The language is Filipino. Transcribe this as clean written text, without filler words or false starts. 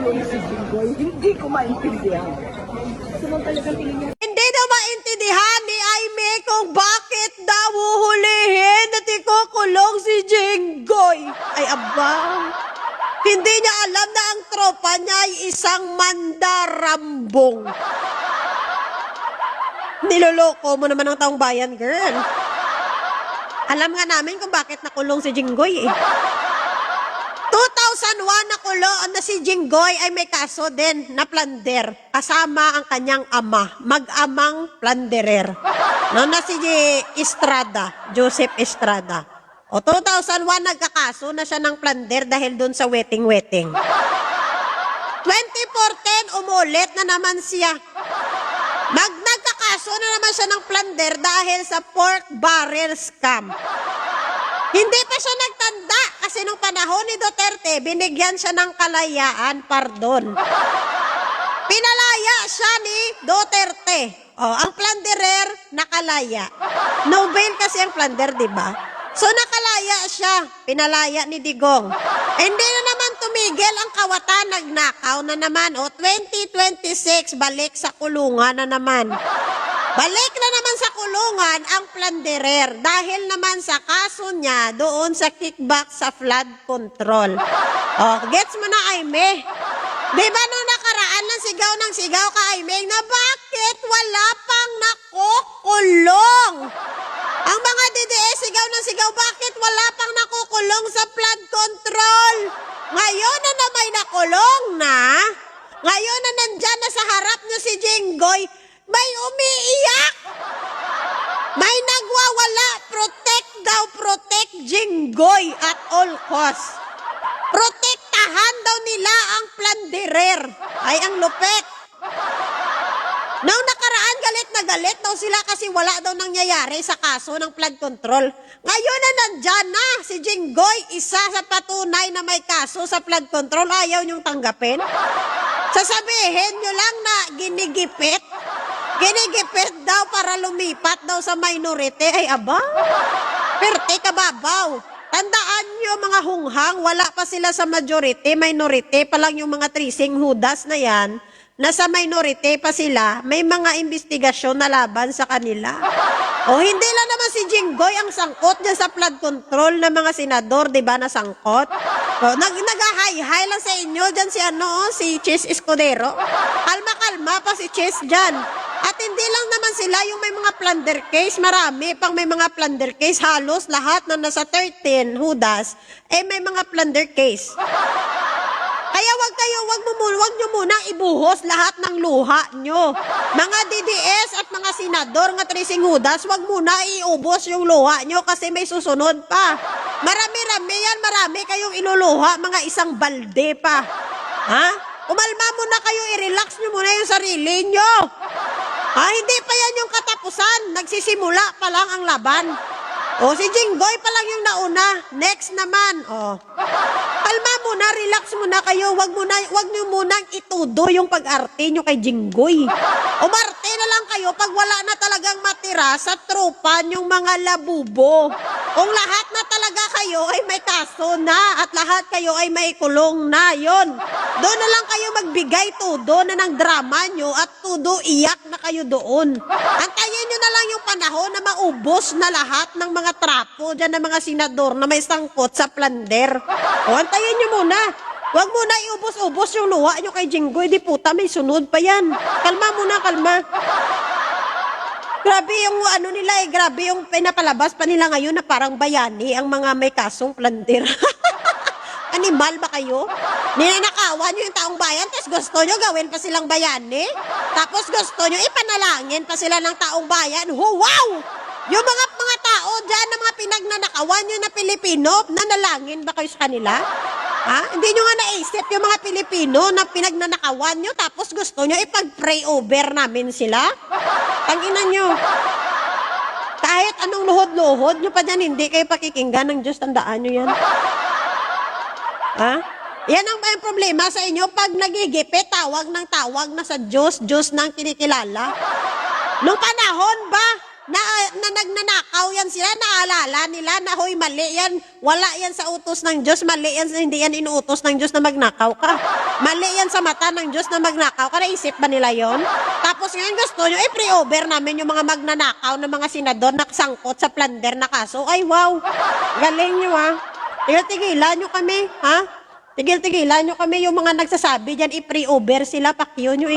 nakulong si Jinggoy. Hindi ko maintindihan. Hindi na maintindihan ni Aimee kung bakit daw huhulihin at ikukulong si Jinggoy. Ay abang, hindi niya alam na ang tropa niya ay isang mandarambong. Niloloko mo naman ang taong bayan, girl. Alam nga namin kung bakit nakulong si Jinggoy eh. 2001 nakulong na si Jinggoy ay may kaso din na plunder kasama ang kanyang ama, mag-amang plunderer. No, na si Estrada, Joseph Estrada. O 2001 nagkakaso na siya ng plunder dahil doon sa wedding-wedding. 2014 umulit na naman siya. Nagkakaso na naman siya ng plunder dahil sa pork barrel scam. Hindi pa siya nagtanda kasi nung panahon ni Duterte, binigyan siya ng kalayaan, pardon. Pinalaya siya ni Duterte. Oh, ang plunderer nakalaya. No bail kasi ang plunder, di ba? So nakalaya siya, pinalaya ni Digong. Hindi na naman tumigil ang kawatan, nagnakaw na naman. O 2026, balik sa kulungan na naman. Balik na naman sa kulungan ang plunderer dahil naman sa kaso niya doon sa kickback sa flood control. Oh, gets mo na, Aimee? Di ba nung nakaraan ng sigaw ka, Aimee, na bakit wala pang nakukulong? Ang mga DDS sigaw ng sigaw, bakit wala pang nakukulong sa flood control? Ngayon na may nakulong na, ngayon na nandyan na sa harap nyo si Jinggoy, may umiiyak. May nagwawala. Protect daw, protect Jinggoy at all costs. Protektahan daw nila ang plunderer. Ay, ang lupet. Nung nakaraan, galit na galit daw sila kasi wala daw nangyayari sa kaso ng flood control. Ngayon na nandyan na si Jinggoy, isa sa patunay na may kaso sa flood control, ayaw niyong tanggapin. Sasabihin nyo lang na ginigipit. Ginigipit daw para lumipat daw sa minority. Ay, aba. Perte kababaw. Tandaan nyo mga hunghang, wala pa sila sa majority, minority pa lang yung mga trising hudas na yan. Nasa minority pa sila, may mga investigasyon na laban sa kanila. O hindi lang naman si Jinggoy ang sangkot dyan sa flood control ng mga senador, di ba, na sangkot? O, nag-hi-hi lang sa inyo dyan si Chis Escudero. Kalma-kalma pa si Chis dyan. At hindi lang naman sila yung may mga plunder case, marami pang may mga plunder case, halos lahat na nasa 13 hudas, may mga plunder case. Kaya wag nyo muna ibuhos lahat ng luha nyo. Mga DDS at mga senador nga trising hudas, wag muna iubos yung luha nyo kasi may susunod pa. Marami-rami yan, marami kayong iluluha, mga isang balde pa. Ha? Umalma muna kayo, i-relax nyo muna yung sarili nyo. Hindi pa yan yung katapusan, nagsisimula pa lang ang laban. Si Jinggoy pa lang yung nauna. Next naman. Kalma muna, relax muna kayo. Wag nyo munang itudo yung pag-arte nyo kay Jinggoy. Umarte na lang kayo pag wala na talagang matira sa tropa nyong mga labubo. Kung lahat na talaga kayo ay may kaso na at lahat kayo ay may kulong na, yon. Doon na lang kayo magbigay tudo na ng drama nyo at tudo iyak na kayo doon. Antayin nyo na lang yung panahon na maubos na lahat ng mga trapo dyan ng mga senador na may sangkot sa plunder. Antayin nyo muna. Huwag muna iubos-ubos yung luha nyo kay Jinggoy. Di puta, may sunod pa yan. Kalma muna, kalma. Grabe yung nila grabe yung pinapalabas pa nila ngayon na parang bayani ang mga may kasong plunder. Animal ba kayo? Ninanakawan nyo yung taong bayan, tapos gusto nyo gawin pa silang bayani? Tapos gusto nyo ipanalangin pa sila ng taong bayan? Wow! Yung mga tao dyan na mga pinagnanakawan nyo na Pilipino, nanalangin ba kayo sa kanila? Hindi nyo nga naisip yung mga Pilipino na pinagnanakawan nyo, tapos gusto nyo ipag-pray over namin sila? Tanginan nyo. Kahit anong luhod-luhod nyo pa dyan, hindi kayo pakikinggan ng Diyos, tandaan nyo yan. Yan ang problema sa inyo. Pag nagigipit, tawag na sa Diyos, Diyos nang kinikilala. Nung panahon ba na nagnanakaw yan sila, naalala nila na hoy, mali yan. Wala yan sa utos ng Diyos, mali yan, hindi yan inuutos ng Diyos na magnakaw ka. Mali yan sa mata ng Diyos na magnakaw ka. Naisip ba nila yon? Tapos ngayon gusto nyo, pre-over namin yung mga magnanakaw ng mga senador na sangkot sa plunder na kaso. Ay, wow! Galing nyo, ha? Tigil-tigilan nyo kami, ha? Tigil-tigilan nyo kami yung mga nagsasabi dyan, i-pre-over sila, pakyo nyo,